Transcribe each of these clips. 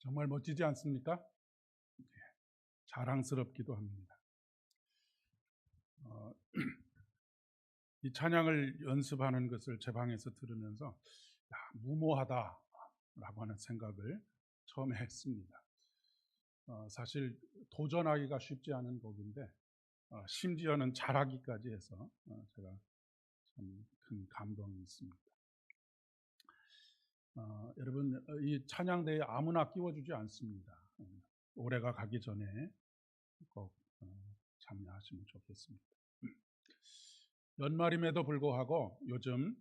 정말 멋지지 않습니까? 자랑스럽기도 합니다. 이 찬양을 연습하는 것을 제 방에서 들으면서 무모하다라고 하는 생각을 처음에 했습니다. 사실 도전하기가 쉽지 않은 곡인데 심지어는 잘하기까지 해서 제가 참 큰 감동이 있습니다. 여러분, 이 찬양대에 아무나 끼워주지 않습니다. 올해가 가기 전에 꼭 참여하시면 좋겠습니다. 연말임에도 불구하고 요즘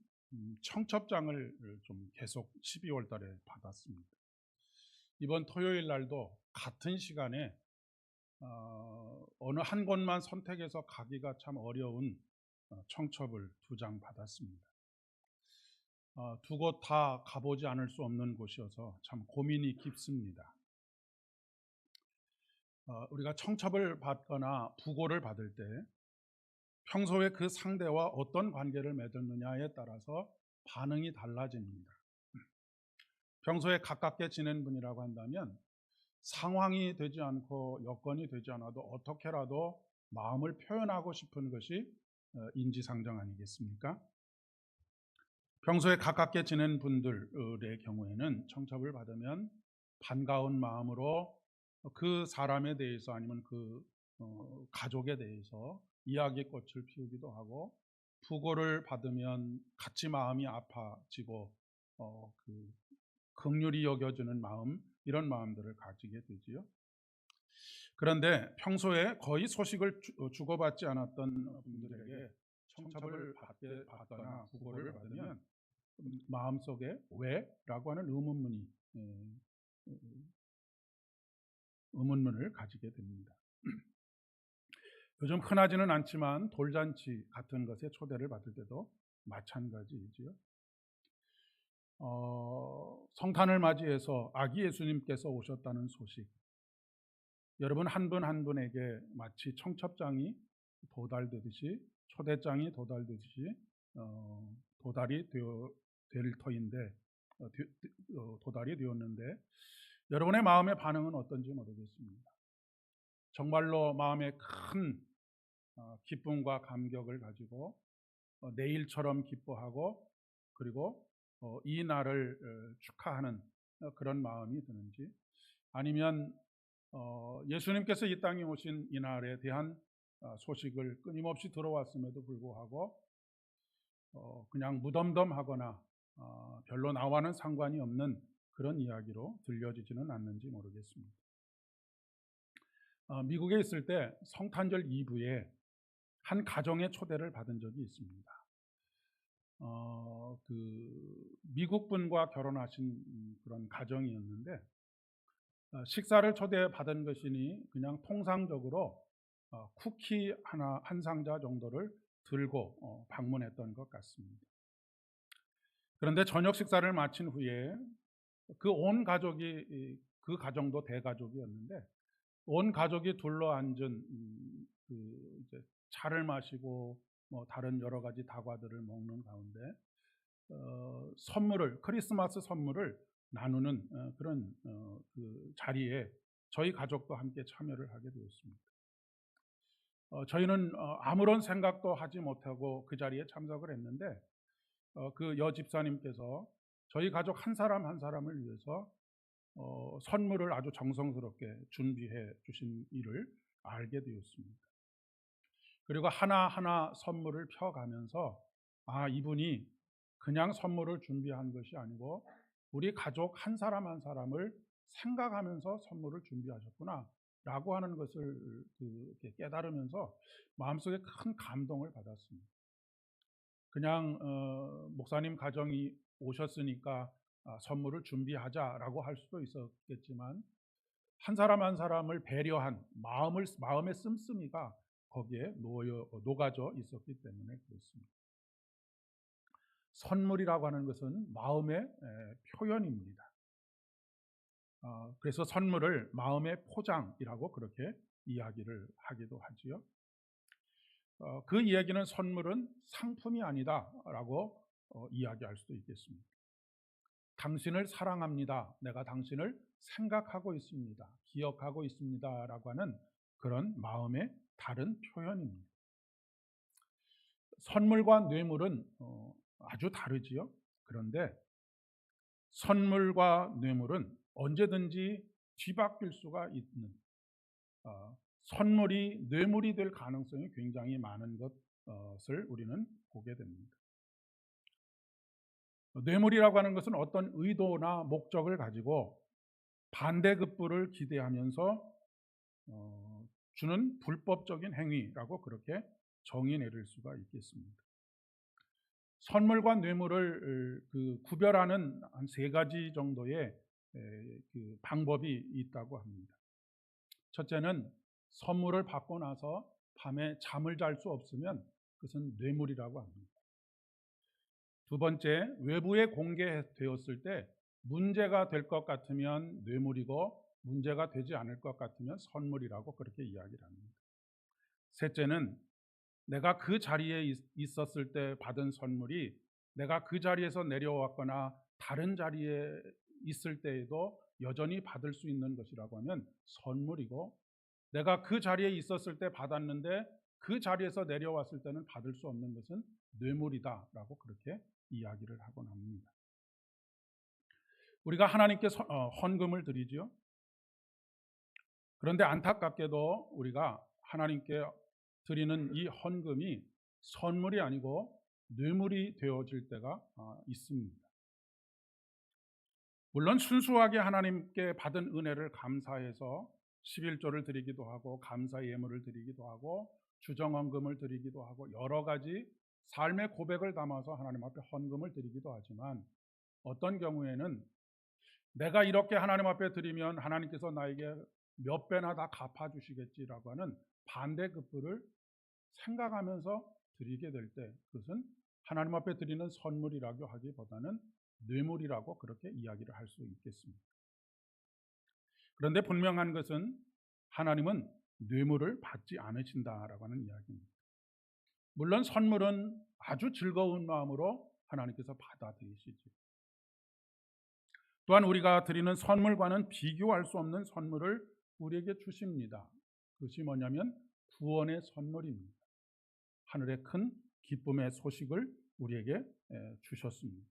청첩장을 좀 계속 12월 달에 받았습니다. 이번 토요일 날도 같은 시간에 어느 한 곳만 선택해서 가기가 참 어려운 청첩을 2장 받았습니다. 2곳 다 가보지 않을 수 없는 곳이어서 참 고민이 깊습니다. 우리가 청첩을 받거나 부고를 받을 때 평소에 그 상대와 어떤 관계를 맺었느냐에 따라서 반응이 달라집니다. 평소에 가깝게 지낸 분이라고 한다면 상황이 되지 않고 여건이 되지 않아도 어떻게라도 마음을 표현하고 싶은 것이 인지상정 아니겠습니까? 평소에 가깝게 지낸 분들의 경우에는 청첩을 받으면 반가운 마음으로 그 사람에 대해서 아니면 그 가족에 대해서 이야기꽃을 피우기도 하고, 부고를 받으면 같이 마음이 아파지고 그 긍휼히 여겨주는 마음, 이런 마음들을 가지게 되지요. 그런데 평소에 거의 소식을 주고받지 않았던 분들에게 청첩을 받거나 부고를 받으면 마음속에 왜? 라고 하는 의문문을 가지게 됩니다. 요즘 흔하지는 않지만 돌잔치 같은 것에 초대를 받을 때도 마찬가지이지요. 성탄을 맞이해서 아기 예수님께서 오셨다는 소식, 여러분 한 분 한 분에게 마치 청첩장이 도달되듯이, 초대장이 도달되듯이 도달이 될 터인데 도달이 되었는데, 여러분의 마음의 반응은 어떤지 모르겠습니다. 정말로 마음에 큰 기쁨과 감격을 가지고 내일처럼 기뻐하고, 그리고 이 날을 축하하는 그런 마음이 드는지, 아니면 예수님께서 이 땅에 오신 이 날에 대한 소식을 끊임없이 들어왔음에도 불구하고 그냥 무덤덤하거나 별로 나와는 상관이 없는 그런 이야기로 들려지지는 않는지 모르겠습니다. 미국에 있을 때 성탄절 이브에 한 가정의 초대를 받은 적이 있습니다. 미국 분과 결혼하신 그런 가정이었는데, 식사를 초대받은 것이니 그냥 통상적으로 쿠키 한 상자 정도를 들고 방문했던 것 같습니다. 그런데 저녁 식사를 마친 후에 그 온 가족이, 그 가정도 대가족이었는데 온 가족이 둘러앉은 이제 차를 마시고 다른 여러 가지 다과들을 먹는 가운데 크리스마스 선물을 나누는 그런 그 자리에 저희 가족도 함께 참여를 하게 되었습니다. 저희는 아무런 생각도 하지 못하고 그 자리에 참석을 했는데, 그 여집사님께서 저희 가족 한 사람 한 사람을 위해서 선물을 아주 정성스럽게 준비해 주신 일을 알게 되었습니다. 그리고 하나하나 선물을 펴가면서 이분이 그냥 선물을 준비한 것이 아니고 우리 가족 한 사람 한 사람을 생각하면서 선물을 준비하셨구나 라고 하는 것을 깨달으면서 마음속에 큰 감동을 받았습니다. 그냥 목사님 가정이 오셨으니까 선물을 준비하자라고 할 수도 있었겠지만, 한 사람 한 사람을 배려한 마음의 씀씀이가 거기에 녹아져 있었기 때문에 그렇습니다. 선물이라고 하는 것은 마음의 표현입니다. 그래서 선물을 마음의 포장이라고 그렇게 이야기를 하기도 하지요. 그 이야기는 선물은 상품이 아니다라고 이야기할 수도 있겠습니다. 당신을 사랑합니다. 내가 당신을 생각하고 있습니다. 기억하고 있습니다. 라고 하는 그런 마음의 다른 표현입니다. 선물과 뇌물은 아주 다르지요. 그런데 선물과 뇌물은 언제든지 뒤바뀔 수가 있는, 선물이 뇌물이 될 가능성이 굉장히 많은 것을 우리는 보게 됩니다. 뇌물이라고 하는 것은 어떤 의도나 목적을 가지고 반대급부를 기대하면서 주는 불법적인 행위라고 그렇게 정의 내릴 수가 있겠습니다. 선물과 뇌물을 구별하는 한 3가지 정도의 그 방법이 있다고 합니다. 첫째는 선물을 받고 나서 밤에 잠을 잘 수 없으면 그것은 뇌물이라고 합니다. 두 번째, 외부에 공개되었을 때 문제가 될 것 같으면 뇌물이고 문제가 되지 않을 것 같으면 선물이라고 그렇게 이야기를 합니다. 셋째는 내가 그 자리에 있었을 때 받은 선물이 내가 그 자리에서 내려왔거나 다른 자리에 있을 때에도 여전히 받을 수 있는 것이라고 하면 선물이고, 내가 그 자리에 있었을 때 받았는데 그 자리에서 내려왔을 때는 받을 수 없는 것은 뇌물이다라고 그렇게 이야기를 하곤 합니다. 우리가 하나님께 헌금을 드리죠. 그런데 안타깝게도 우리가 하나님께 드리는 이 헌금이 선물이 아니고 뇌물이 되어질 때가 있습니다. 물론 순수하게 하나님께 받은 은혜를 감사해서 11조를 드리기도 하고 감사 예물을 드리기도 하고 주정헌금을 드리기도 하고 여러 가지 삶의 고백을 담아서 하나님 앞에 헌금을 드리기도 하지만, 어떤 경우에는 내가 이렇게 하나님 앞에 드리면 하나님께서 나에게 몇 배나 다 갚아주시겠지라고 하는 반대급부를 생각하면서 드리게 될 때 그것은 하나님 앞에 드리는 선물이라고 하기보다는 뇌물이라고 그렇게 이야기를 할 수 있겠습니다. 그런데 분명한 것은 하나님은 뇌물을 받지 않으신다라고 하는 이야기입니다. 물론 선물은 아주 즐거운 마음으로 하나님께서 받아들이시죠. 또한 우리가 드리는 선물과는 비교할 수 없는 선물을 우리에게 주십니다. 그것이 뭐냐면 구원의 선물입니다. 하늘의 큰 기쁨의 소식을 우리에게 주셨습니다.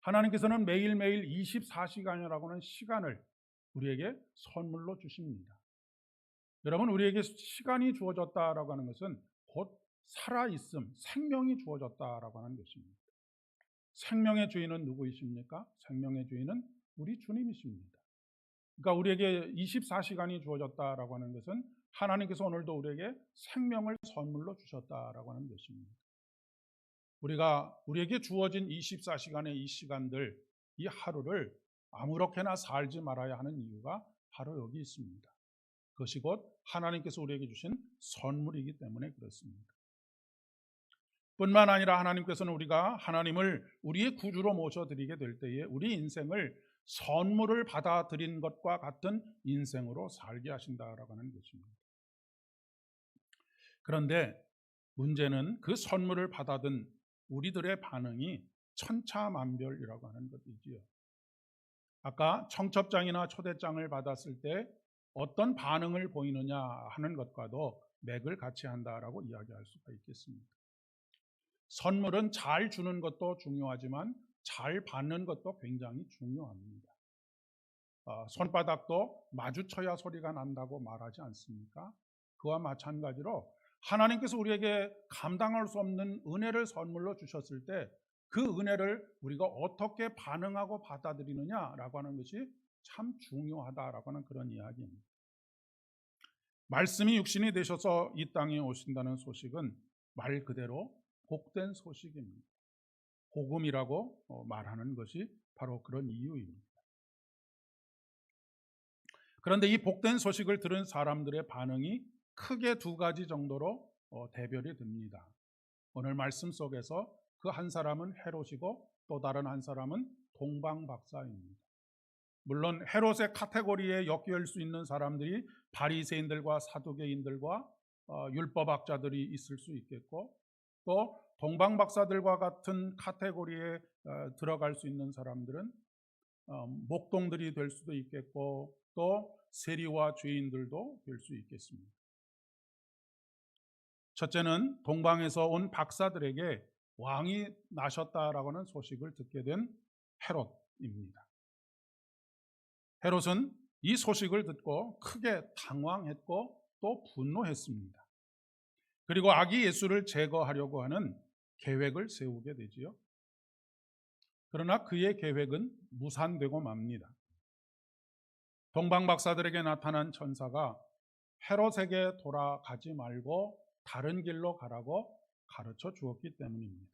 하나님께서는 매일매일 24시간이라고 하는 시간을 우리에게 선물로 주십니다. 여러분, 우리에게 시간이 주어졌다라고 하는 것은 곧 살아있음, 생명이 주어졌다라고 하는 것입니다. 생명의 주인은 누구이십니까? 생명의 주인은 우리 주님이십니다. 그러니까 우리에게 24시간이 주어졌다라고 하는 것은 하나님께서 오늘도 우리에게 생명을 선물로 주셨다라고 하는 것입니다. 우리에게 주어진 24시간의 이 시간들, 이 하루를 아무렇게나 살지 말아야 하는 이유가 바로 여기 있습니다. 그것이 곧 하나님께서 우리에게 주신 선물이기 때문에 그렇습니다. 뿐만 아니라 하나님께서는 우리가 하나님을 우리의 구주로 모셔드리게 될 때에 우리 인생을 선물을 받아들인 것과 같은 인생으로 살게 하신다라고 하는 것입니다. 그런데 문제는 그 선물을 받아든 우리들의 반응이 천차만별이라고 하는 것이지요. 아까 청첩장이나 초대장을 받았을 때 어떤 반응을 보이느냐 하는 것과도 맥을 같이 한다라고 이야기할 수가 있겠습니다. 선물은 잘 주는 것도 중요하지만 잘 받는 것도 굉장히 중요합니다. 손바닥도 마주쳐야 소리가 난다고 말하지 않습니까? 그와 마찬가지로 하나님께서 우리에게 감당할 수 없는 은혜를 선물로 주셨을 때 그 은혜를 우리가 어떻게 반응하고 받아들이느냐라고 하는 것이 참 중요하다라고 하는 그런 이야기입니다. 말씀이 육신이 되셔서 이 땅에 오신다는 소식은 말 그대로 복된 소식입니다. 복음이라고 말하는 것이 바로 그런 이유입니다. 그런데 이 복된 소식을 들은 사람들의 반응이 크게 2가지 정도로 대별이 됩니다. 오늘 말씀 속에서 그 한 사람은 헤롯이고 또 다른 한 사람은 동방박사입니다. 물론 헤롯의 카테고리에 엮일 수 있는 사람들이 바리새인들과 사두개인들과 율법학자들이 있을 수 있겠고, 또 동방박사들과 같은 카테고리에 들어갈 수 있는 사람들은 목동들이 될 수도 있겠고 또 세리와 죄인들도 될 수 있겠습니다. 첫째는 동방에서 온 박사들에게 왕이 나셨다라고 하는 소식을 듣게 된 헤롯입니다. 헤롯은 이 소식을 듣고 크게 당황했고 또 분노했습니다. 그리고 아기 예수를 제거하려고 하는 계획을 세우게 되지요. 그러나 그의 계획은 무산되고 맙니다. 동방 박사들에게 나타난 천사가 헤롯에게 돌아가지 말고 다른 길로 가라고 가르쳐 주었기 때문입니다.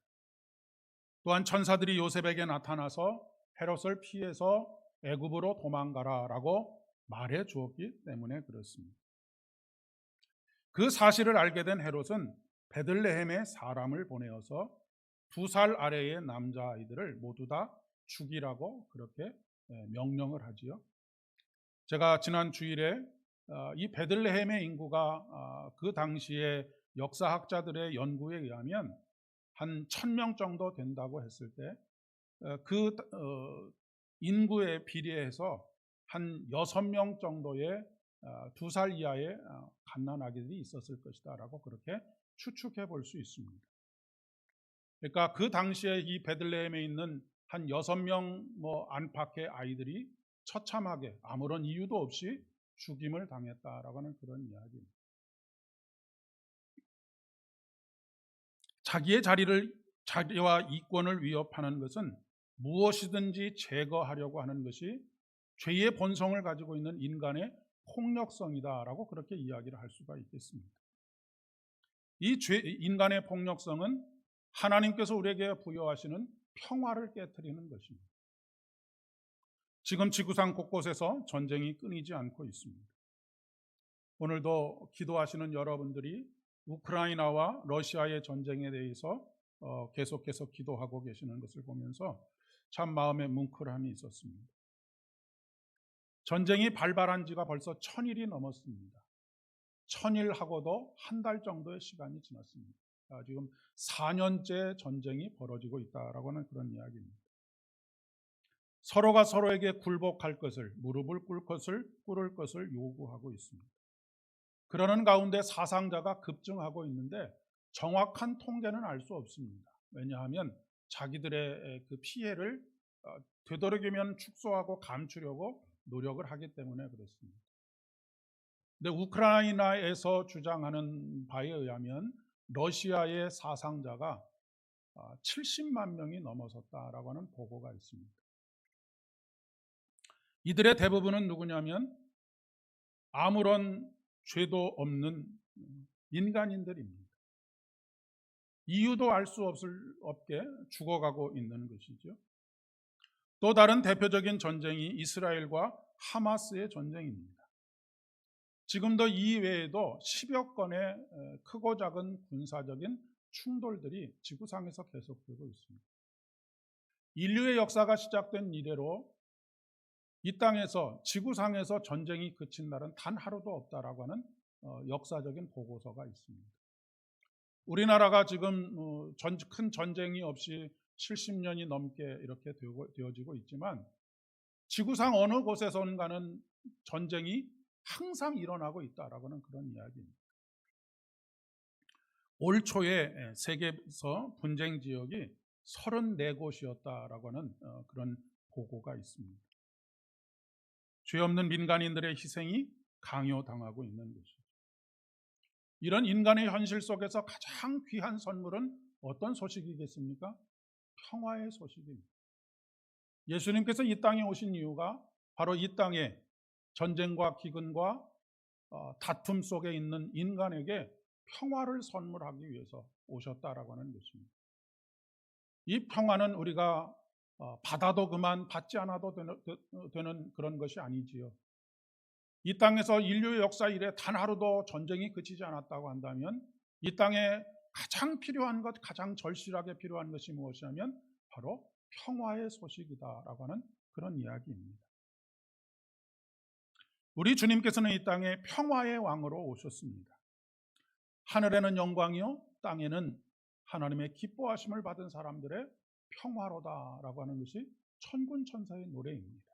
또한 천사들이 요셉에게 나타나서 헤롯을 피해서 애굽으로 도망가라라고 말해 주었기 때문에 그렇습니다. 그 사실을 알게 된 헤롯은 베들레헴에 사람을 보내어서 2살 아래의 남자아이들을 모두 다 죽이라고 그렇게 명령을 하지요. 제가 지난 주일에 이 베들레헴의 인구가 그 당시에 역사학자들의 연구에 의하면 한 1000명 정도 된다고 했을 때 그 인구에 비례해서 한 6명 정도의 2살 이하의 갓난아기들이 있었을 것이다 라고 그렇게 추측해 볼 수 있습니다. 그러니까 그 당시에 이 베들레헴에 있는 한 6명 안팎의 아이들이 처참하게 아무런 이유도 없이 죽임을 당했다라고 하는 그런 이야기입니다. 자기의 자리와 이권을 위협하는 것은 무엇이든지 제거하려고 하는 것이 죄의 본성을 가지고 있는 인간의 폭력성이다라고 그렇게 이야기를 할 수가 있겠습니다. 이 인간의 폭력성은 하나님께서 우리에게 부여하시는 평화를 깨트리는 것입니다. 지금 지구상 곳곳에서 전쟁이 끊이지 않고 있습니다. 오늘도 기도하시는 여러분들이 우크라이나와 러시아의 전쟁에 대해서 계속해서 기도하고 계시는 것을 보면서 참 마음에 뭉클함이 있었습니다. 전쟁이 발발한 지가 벌써 1000일이 넘었습니다. 1000일하고도 한 달 정도의 시간이 지났습니다. 지금 4년째 전쟁이 벌어지고 있다라고 하는 그런 이야기입니다. 서로가 서로에게 굴복할 것을, 무릎을 꿇을 것을 요구하고 있습니다. 그러는 가운데 사상자가 급증하고 있는데 정확한 통계는 알 수 없습니다. 왜냐하면 자기들의 그 피해를 되도록이면 축소하고 감추려고 노력을 하기 때문에 그렇습니다. 근데 우크라이나에서 주장하는 바에 의하면 러시아의 사상자가 70만 명이 넘어섰다라고 하는 보고가 있습니다. 이들의 대부분은 누구냐면 아무런 죄도 없는 민간인들입니다. 이유도 알 수 없게 죽어가고 있는 것이죠. 또 다른 대표적인 전쟁이 이스라엘과 하마스의 전쟁입니다. 지금도 이 외에도 10여 건의 크고 작은 군사적인 충돌들이 지구상에서 계속되고 있습니다. 인류의 역사가 시작된 이래로 이 땅에서 지구상에서 전쟁이 그친 날은 단 하루도 없다라고 하는 역사적인 보고서가 있습니다. 우리나라가 지금 큰 전쟁이 없이 70년이 넘게 이렇게 되어지고 있지만 지구상 어느 곳에선가는 전쟁이 항상 일어나고 있다라고 하는 그런 이야기입니다. 올 초에 세계에서 분쟁 지역이 34곳이었다라고 하는 그런 보고가 있습니다. 죄 없는 민간인들의 희생이 강요당하고 있는 것이죠. 이런 인간의 현실 속에서 가장 귀한 선물은 어떤 소식이겠습니까? 평화의 소식입니다. 예수님께서 이 땅에 오신 이유가 바로 이 땅에 전쟁과 기근과 다툼 속에 있는 인간에게 평화를 선물하기 위해서 오셨다라고 하는 것입니다. 이 평화는 우리가 받아도 그만 받지 않아도 되는 그런 것이 아니지요. 이 땅에서 인류의 역사 이래 단 하루도 전쟁이 그치지 않았다고 한다면 이 땅에 가장 필요한 것, 가장 절실하게 필요한 것이 무엇이냐면 바로 평화의 소식이다라고 하는 그런 이야기입니다. 우리 주님께서는 이 땅에 평화의 왕으로 오셨습니다. 하늘에는 영광이요 땅에는 하나님의 기뻐하심을 받은 사람들의 평화로다라고 하는 것이 천군천사의 노래입니다.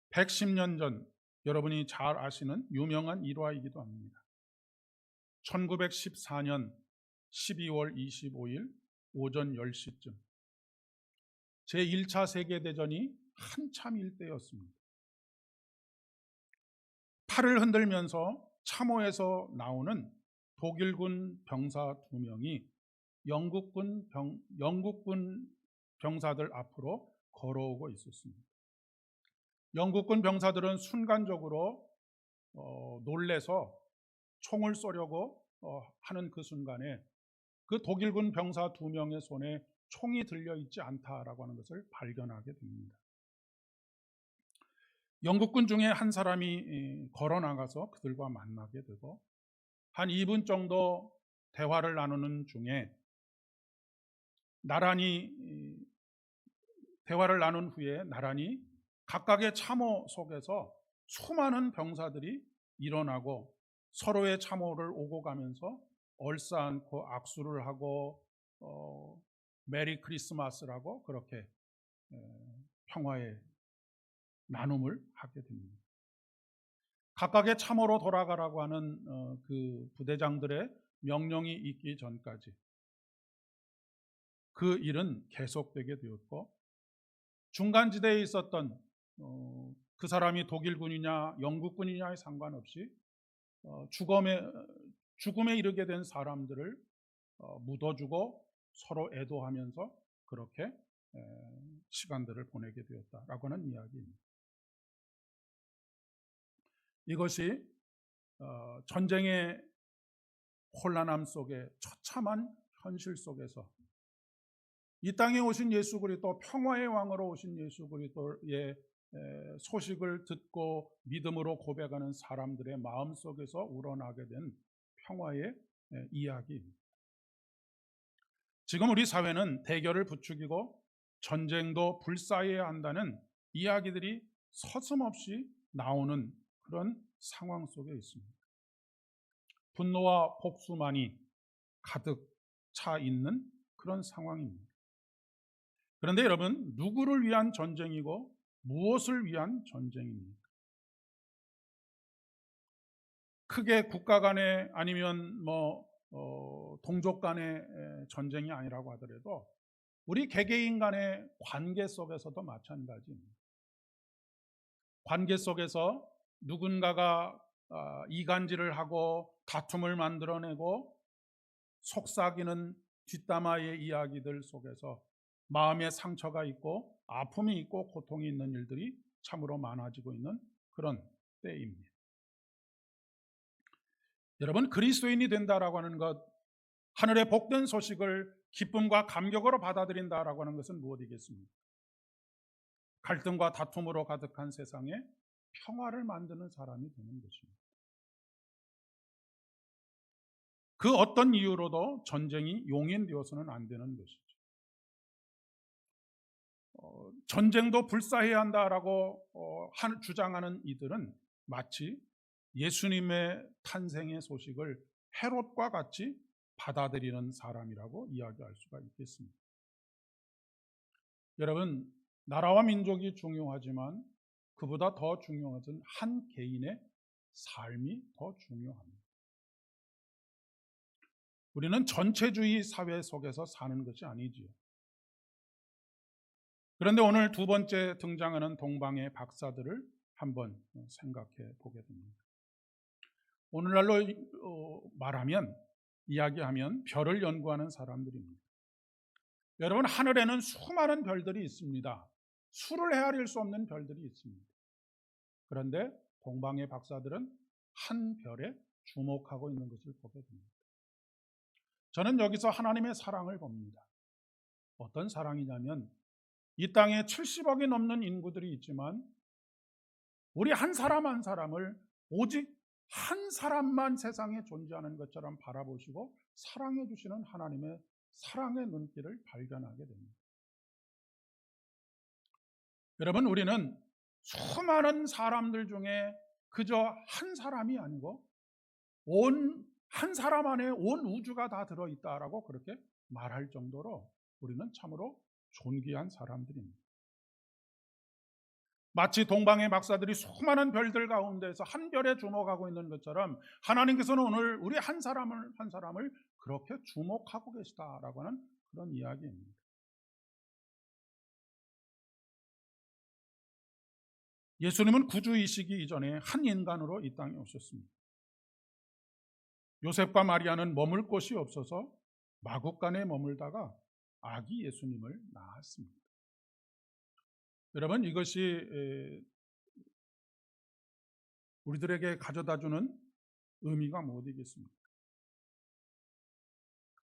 110년 전 여러분이 잘 아시는 유명한 일화이기도 합니다. 1914년 12월 25일 오전 10시쯤 제1차 세계대전이 한참일 때였습니다. 팔을 흔들면서 참호에서 나오는 독일군 병사 2명이 영국군 병사들 앞으로 걸어오고 있었습니다. 영국군 병사들은 순간적으로 놀래서 총을 쏘려고 하는 그 순간에 그 독일군 병사 2명의 손에 총이 들려있지 않다라고 하는 것을 발견하게 됩니다. 영국군 중에 한 사람이 걸어나가서 그들과 만나게 되고 한 2분 정도 대화를 나누는 중에 나란히 대화를 나눈 후에 나란히 각각의 참호 속에서 수많은 병사들이 일어나고 서로의 참호를 오고 가면서 얼싸안고 악수를 하고 메리 크리스마스라고 그렇게 평화의 나눔을 하게 됩니다. 각각의 참호로 돌아가라고 하는 그 부대장들의 명령이 있기 전까지 그 일은 계속되게 되었고 중간지대에 있었던 그 사람이 독일군이냐 영국군이냐에 상관없이 죽음에 이르게 된 사람들을 묻어주고 서로 애도하면서 그렇게 시간들을 보내게 되었다라고 하는 이야기입니다. 이것이 전쟁의 혼란함 속에 처참한 현실 속에서 이 땅에 오신 예수 그리스도, 평화의 왕으로 오신 예수 그리스도의 소식을 듣고 믿음으로 고백하는 사람들의 마음 속에서 우러나게 된 평화의 이야기입니다. 지금 우리 사회는 대결을 부추기고 전쟁도 불사해야 한다는 이야기들이 서슴없이 나오는 그런 상황 속에 있습니다. 분노와 복수만이 가득 차 있는 그런 상황입니다. 그런데 여러분, 누구를 위한 전쟁이고 무엇을 위한 전쟁입니까? 크게 국가 간의 아니면 동족 간의 전쟁이 아니라고 하더라도 우리 개개인 간의 관계 속에서도 마찬가지입니다. 관계 속에서 누군가가 이간질을 하고 다툼을 만들어내고 속삭이는 뒷담화의 이야기들 속에서 마음의 상처가 있고 아픔이 있고 고통이 있는 일들이 참으로 많아지고 있는 그런 때입니다. 여러분, 그리스도인이 된다라고 하는 것, 하늘의 복된 소식을 기쁨과 감격으로 받아들인다라고 하는 것은 무엇이겠습니까? 갈등과 다툼으로 가득한 세상에 평화를 만드는 사람이 되는 것입니다. 그 어떤 이유로도 전쟁이 용인되어서는 안 되는 것이죠. 전쟁도 불사해야 한다라고 주장하는 이들은 마치 예수님의 탄생의 소식을 헤롯과 같이 받아들이는 사람이라고 이야기할 수가 있겠습니다. 여러분, 나라와 민족이 중요하지만 그보다 더 중요한 것은 한 개인의 삶이 더 중요합니다. 우리는 전체주의 사회 속에서 사는 것이 아니지요. 그런데 오늘 두 번째 등장하는 동방의 박사들을 한번 생각해 보게 됩니다. 오늘날로 말하면, 이야기하면 별을 연구하는 사람들입니다. 여러분, 하늘에는 수많은 별들이 있습니다. 수를 헤아릴 수 없는 별들이 있습니다. 그런데 동방의 박사들은 한 별에 주목하고 있는 것을 보게 됩니다. 저는 여기서 하나님의 사랑을 봅니다. 어떤 사랑이냐면 이 땅에 70억이 넘는 인구들이 있지만 우리 한 사람 한 사람을 오직 한 사람만 세상에 존재하는 것처럼 바라보시고 사랑해 주시는 하나님의 사랑의 눈길을 발견하게 됩니다. 여러분, 우리는 수많은 사람들 중에 그저 한 사람이 아니고 온 한 사람 안에 온 우주가 다 들어있다라고 그렇게 말할 정도로 우리는 참으로 존귀한 사람들입니다. 마치 동방의 박사들이 수많은 별들 가운데서 한 별에 주목하고 있는 것처럼 하나님께서는 오늘 우리 한 사람을 그렇게 주목하고 계시다라고 하는 그런 이야기입니다. 예수님은 구주이시기 이전에 한 인간으로 이 땅에 오셨습니다. 요셉과 마리아는 머물 곳이 없어서 마국간에 머물다가 아기 예수님을 낳았습니다. 여러분, 이것이 우리들에게 가져다주는 의미가 무엇이겠습니까?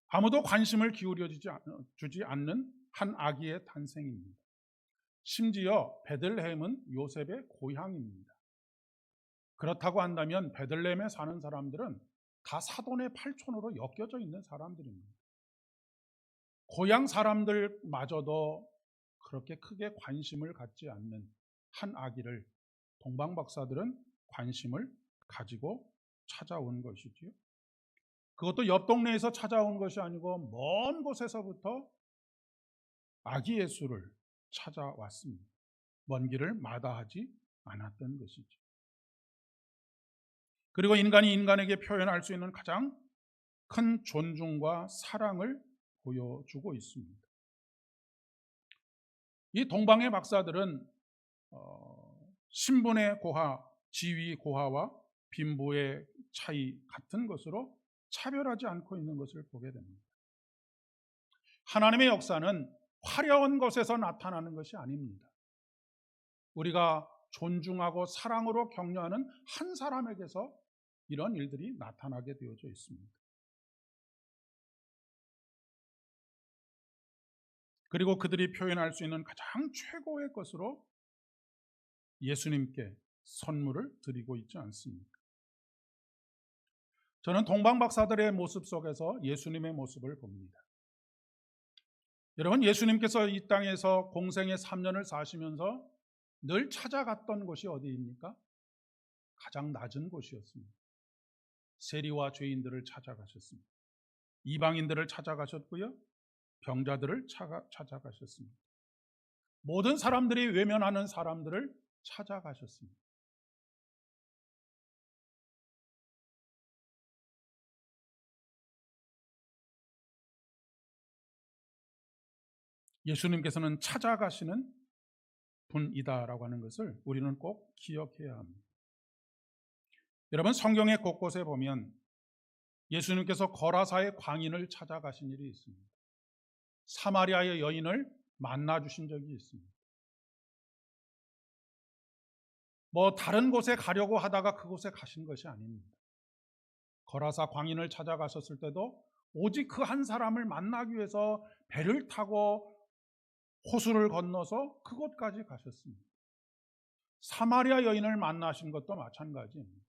아무도 관심을 주지 않는 한 아기의 탄생입니다. 심지어 베들레헴은 요셉의 고향입니다. 그렇다고 한다면 베들레헴에 사는 사람들은 다 사돈의 팔촌으로 엮여져 있는 사람들입니다. 고향 사람들마저도 그렇게 크게 관심을 갖지 않는 한 아기를 동방 박사들은 관심을 가지고 찾아온 것이지요. 그것도 옆 동네에서 찾아온 것이 아니고 먼 곳에서부터 아기 예수를 찾아왔습니다. 먼 길을 마다하지 않았던 것이죠. 그리고 인간이 인간에게 표현할 수 있는 가장 큰 존중과 사랑을 보여주고 있습니다. 이 동방의 박사들은 신분의 고하, 지위 고하와 빈부의 차이 같은 것으로 차별하지 않고 있는 것을 보게 됩니다. 하나님의 역사는 화려한 것에서 나타나는 것이 아닙니다. 우리가 존중하고 사랑으로 격려하는 한 사람에게서 이런 일들이 나타나게 되어져 있습니다. 그리고 그들이 표현할 수 있는 가장 최고의 것으로 예수님께 선물을 드리고 있지 않습니까? 저는 동방 박사들의 모습 속에서 예수님의 모습을 봅니다. 여러분, 예수님께서 이 땅에서 공생의 3년을 사시면서 늘 찾아갔던 곳이 어디입니까? 가장 낮은 곳이었습니다. 세리와 죄인들을 찾아가셨습니다. 이방인들을 찾아가셨고요. 병자들을 찾아가셨습니다. 모든 사람들이 외면하는 사람들을 찾아가셨습니다. 예수님께서는 찾아가시는 분이다라고 하는 것을 우리는 꼭 기억해야 합니다. 여러분, 성경의 곳곳에 보면 예수님께서 거라사의 광인을 찾아가신 일이 있습니다. 사마리아의 여인을 만나 주신 적이 있습니다. 다른 곳에 가려고 하다가 그곳에 가신 것이 아닙니다. 거라사 광인을 찾아가셨을 때도 오직 그 한 사람을 만나기 위해서 배를 타고 호수를 건너서 그곳까지 가셨습니다. 사마리아 여인을 만나신 것도 마찬가지입니다.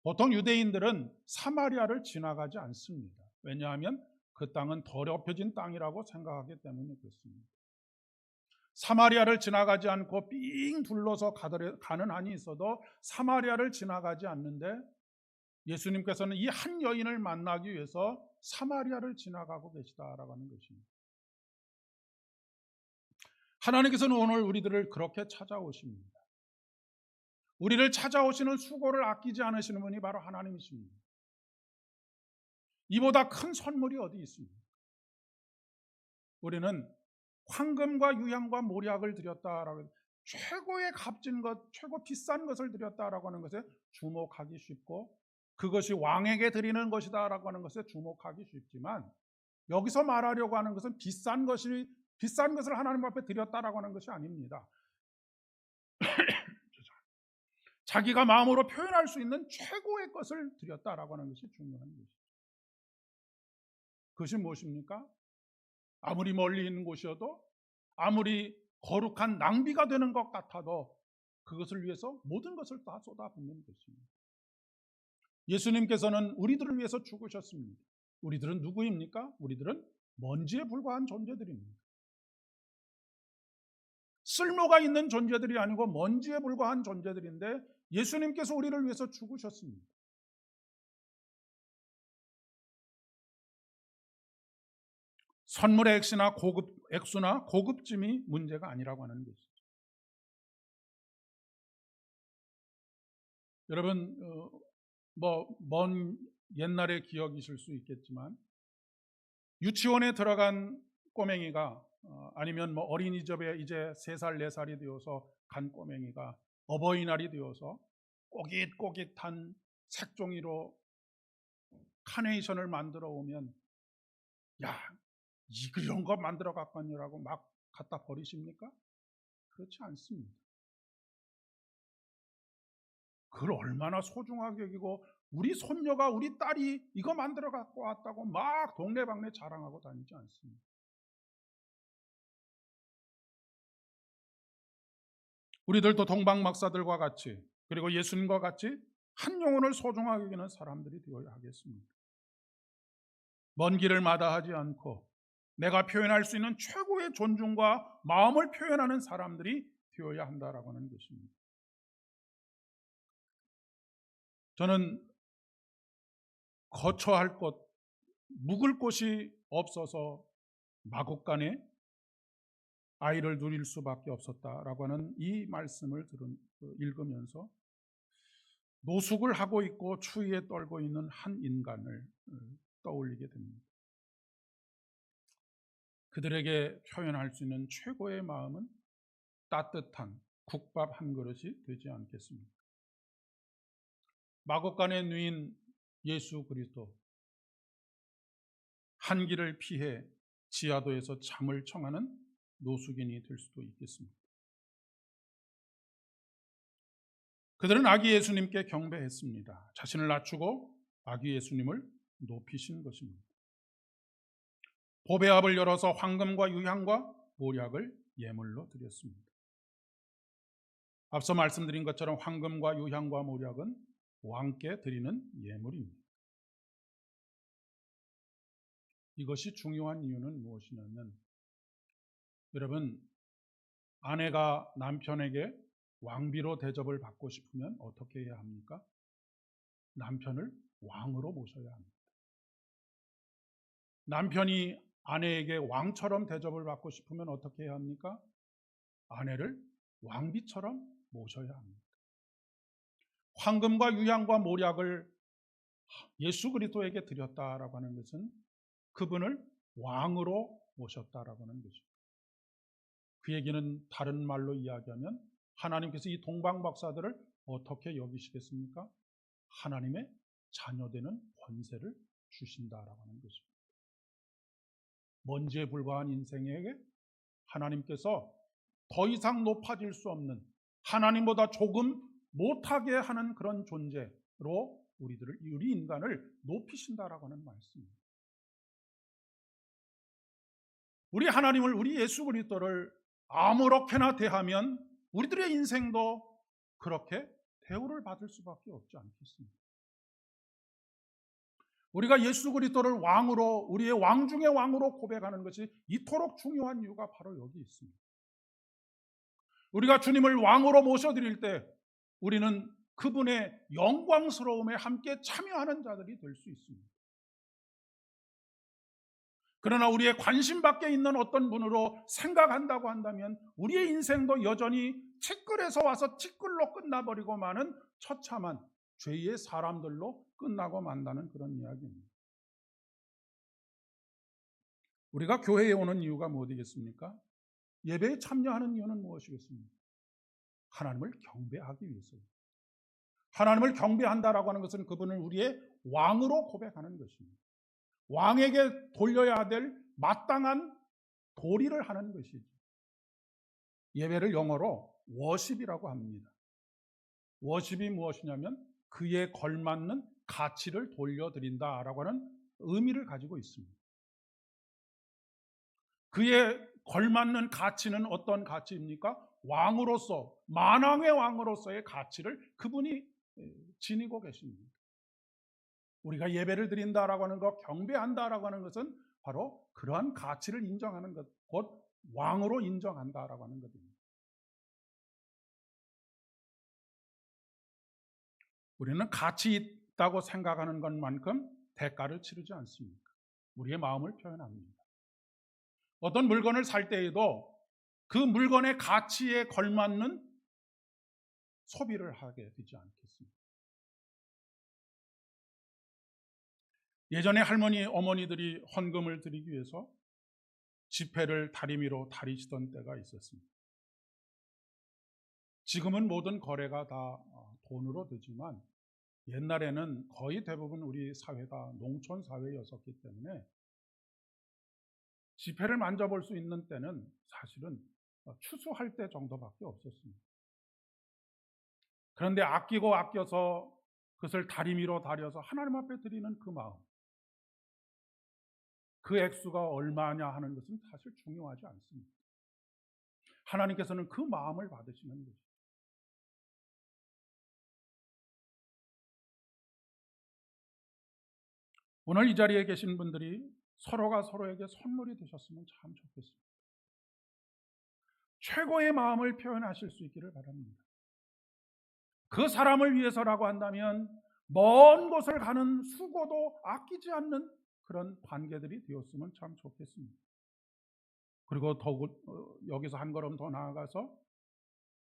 보통 유대인들은 사마리아를 지나가지 않습니다. 왜냐하면 그 땅은 더럽혀진 땅이라고 생각하기 때문에 그렇습니다. 사마리아를 지나가지 않고 삥 둘러서 가는 한이 있어도 사마리아를 지나가지 않는데 예수님께서는 이 한 여인을 만나기 위해서 사마리아를 지나가고 계시다라고 하는 것입니다. 하나님께서는 오늘 우리들을 그렇게 찾아오십니다. 우리를 찾아오시는 수고를 아끼지 않으시는 분이 바로 하나님이십니다. 이보다 큰 선물이 어디 있습니까? 우리는 황금과 유향과 모략을 드렸다라고, 최고의 값진 것, 최고 비싼 것을 드렸다라고 하는 것에 주목하기 쉽고, 그것이 왕에게 드리는 것이다라고 하는 것에 주목하기 쉽지만, 여기서 말하려고 하는 것은 비싼 것을 하나님 앞에 드렸다라고 하는 것이 아닙니다. 자기가 마음으로 표현할 수 있는 최고의 것을 드렸다라고 하는 것이 중요한 것이죠. 그것이 무엇입니까? 아무리 멀리 있는 곳이어도, 아무리 거룩한 낭비가 되는 것 같아도 그것을 위해서 모든 것을 다 쏟아붓는 것입니다. 예수님께서는 우리들을 위해서 죽으셨습니다. 우리들은 누구입니까? 우리들은 먼지에 불과한 존재들입니다. 쓸모가 있는 존재들이 아니고 먼지에 불과한 존재들인데 예수님께서 우리를 위해서 죽으셨습니다. 선물의 액수나 고급짐이 문제가 아니라고 하는 것이죠. 여러분, 먼 옛날의 기억이실 수 있겠지만 유치원에 들어간 꼬맹이가 아니면 어린이집에 이제 3살, 4살이 되어서 간 꼬맹이가 어버이날이 되어서 꼬깃꼬깃한 색종이로 카네이션을 만들어 오면, 야, 이런 거 만들어 갖고 왔냐라고 막 갖다 버리십니까? 그렇지 않습니다. 그걸 얼마나 소중하게 여기고 우리 손녀가, 우리 딸이 이거 만들어 갖고 왔다고 막 동네방네 자랑하고 다니지 않습니다. 우리들도 동방 박사들과 같이, 그리고 예수님과 같이 한 영혼을 소중하게 여기는 사람들이 되어야 하겠습니다. 먼 길을 마다하지 않고 내가 표현할 수 있는 최고의 존중과 마음을 표현하는 사람들이 되어야 한다라고 하는 것입니다. 저는 거처할 곳, 묵을 곳이 없어서 마국간에 아이를 누릴 수밖에 없었다라고 하는 이 말씀을 읽으면서 노숙을 하고 있고 추위에 떨고 있는 한 인간을 떠올리게 됩니다. 그들에게 표현할 수 있는 최고의 마음은 따뜻한 국밥 한 그릇이 되지 않겠습니까? 마곡간에 누인 예수 그리스도, 한기를 피해 지하도에서 잠을 청하는 노숙인이 될 수도 있겠습니다. 그들은 아기 예수님께 경배했습니다. 자신을 낮추고 아기 예수님을 높이신 것입니다. 보배압을 열어서 황금과 유향과 모략을 예물로 드렸습니다. 앞서 말씀드린 것처럼 황금과 유향과 모략은 왕께 드리는 예물입니다. 이것이 중요한 이유는 무엇이냐면, 여러분, 아내가 남편에게 왕비로 대접을 받고 싶으면 어떻게 해야 합니까? 남편을 왕으로 모셔야 합니다. 남편이 아내에게 왕처럼 대접을 받고 싶으면 어떻게 해야 합니까? 아내를 왕비처럼 모셔야 합니다. 황금과 유향과 모략을 예수 그리스도에게 드렸다라고 하는 것은 그분을 왕으로 모셨다라고 하는 것입니다. 그 얘기는 다른 말로 이야기하면 하나님께서 이 동방 박사들을 어떻게 여기시겠습니까? 하나님의 자녀되는 권세를 주신다라고 하는 것입니다. 먼지에 불과한 인생에게 하나님께서 더 이상 높아질 수 없는, 하나님보다 조금 못하게 하는 그런 존재로 우리 인간을 높이신다라고 하는 말씀입니다. 우리 하나님을, 우리 예수 그리스도를 아무렇게나 대하면 우리들의 인생도 그렇게 대우를 받을 수밖에 없지 않겠습니까? 우리가 예수 그리스도를 왕으로, 우리의 왕 중의 왕으로 고백하는 것이 이토록 중요한 이유가 바로 여기 있습니다. 우리가 주님을 왕으로 모셔드릴 때 우리는 그분의 영광스러움에 함께 참여하는 자들이 될 수 있습니다. 그러나 우리의 관심 밖에 있는 어떤 분으로 생각한다고 한다면 우리의 인생도 여전히 티끌에서 와서 티끌로 끝나버리고 마는 처참한 죄의 사람들로 끝나고 만다는 그런 이야기입니다. 우리가 교회에 오는 이유가 무엇이겠습니까? 예배에 참여하는 이유는 무엇이겠습니까? 하나님을 경배하기 위해서입니다. 하나님을 경배한다라고 하는 것은 그분을 우리의 왕으로 고백하는 것입니다. 왕에게 돌려야 될 마땅한 도리를 하는 것이죠. 예배를 영어로 워십이라고 합니다. 워십이 무엇이냐면 그에 걸맞는 가치를 돌려드린다라고 하는 의미를 가지고 있습니다. 그에 걸맞는 가치는 어떤 가치입니까? 왕으로서, 만왕의 왕으로서의 가치를 그분이 지니고 계십니다. 우리가 예배를 드린다라고 하는 것, 경배한다라고 하는 것은 바로 그러한 가치를 인정하는 것, 곧 왕으로 인정한다라고 하는 것입니다. 우리는 가치 있다고 생각하는 것만큼 대가를 치르지 않습니까? 우리의 마음을 표현합니다. 어떤 물건을 살 때에도 그 물건의 가치에 걸맞는 소비를 하게 되지 않겠습니까? 예전에 할머니, 어머니들이 헌금을 드리기 위해서 지폐를 다리 위로 다리시던 때가 있었습니다. 지금은 모든 거래가 다 돈으로 되지만 옛날에는 거의 대부분 우리 사회가 농촌 사회였었기 때문에 지폐를 만져볼 수 있는 때는 사실은 추수할 때 정도밖에 없었습니다. 그런데 아끼고 아껴서 그것을 다리 위로 다려서 하나님 앞에 드리는 그 마음, 그 액수가 얼마냐 하는 것은 사실 중요하지 않습니다. 하나님께서는 그 마음을 받으시는 거죠. 오늘 이 자리에 계신 분들이 서로가 서로에게 선물이 되셨으면 참 좋겠습니다. 최고의 마음을 표현하실 수 있기를 바랍니다. 그 사람을 위해서라고 한다면 먼 곳을 가는 수고도 아끼지 않는 그런 관계들이 되었으면 참 좋겠습니다. 그리고 더욱 여기서 한 걸음 더 나아가서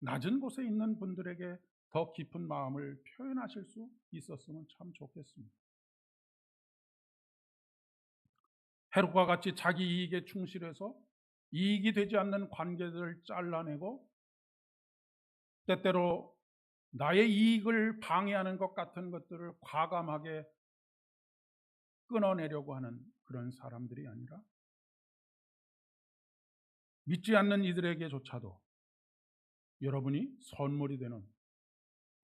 낮은 곳에 있는 분들에게 더 깊은 마음을 표현하실 수 있었으면 참 좋겠습니다. 헤롯과 같이 자기 이익에 충실해서 이익이 되지 않는 관계들을 잘라내고 때때로 나의 이익을 방해하는 것 같은 것들을 과감하게 끊어내려고 하는 그런 사람들이 아니라 믿지 않는 이들에게조차도 여러분이 선물이 되는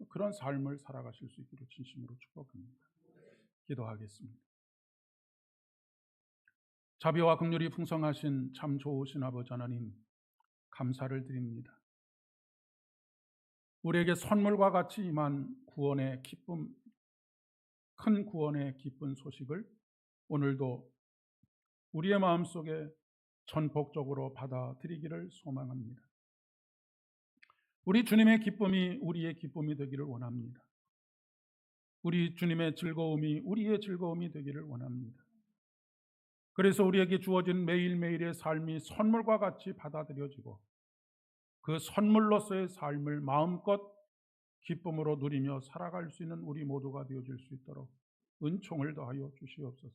그런 삶을 살아가실 수 있기를 진심으로 축복합니다. 기도하겠습니다. 자비와 긍휼이 풍성하신 참 좋으신 아버지 하나님, 감사를 드립니다. 우리에게 선물과 같이 임한 구원의 기쁨, 큰 구원의 기쁜 소식을 오늘도 우리의 마음속에 전폭적으로 받아들이기를 소망합니다. 우리 주님의 기쁨이 우리의 기쁨이 되기를 원합니다. 우리 주님의 즐거움이 우리의 즐거움이 되기를 원합니다. 그래서 우리에게 주어진 매일매일의 삶이 선물과 같이 받아들여지고 그 선물로서의 삶을 마음껏 기쁨으로 누리며 살아갈 수 있는 우리 모두가 되어질 수 있도록 은총을 더하여 주시옵소서.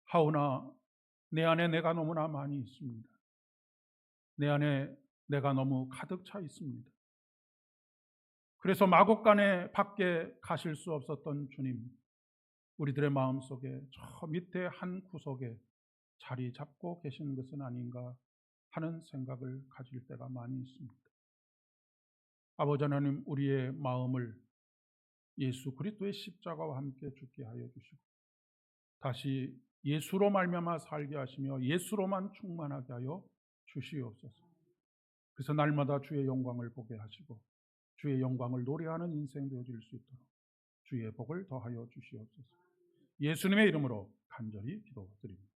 하오나 내 안에 내가 너무나 많이 있습니다. 내 안에 내가 너무 가득 차 있습니다. 그래서 마곡간에 밖에 가실 수 없었던 주님, 우리들의 마음속에 저 밑에 한 구석에 자리 잡고 계신 것은 아닌가 하는 생각을 가질 때가 많이 있습니다. 아버지 하나님, 우리의 마음을 예수 그리스도의 십자가와 함께 죽게 하여 주시고 다시 예수로 말미암아 살게 하시며 예수로만 충만하게 하여 주시옵소서. 그래서 날마다 주의 영광을 보게 하시고 주의 영광을 노래하는 인생 되어질 수 있도록 주의 복을 더하여 주시옵소서. 예수님의 이름으로 간절히 기도드립니다.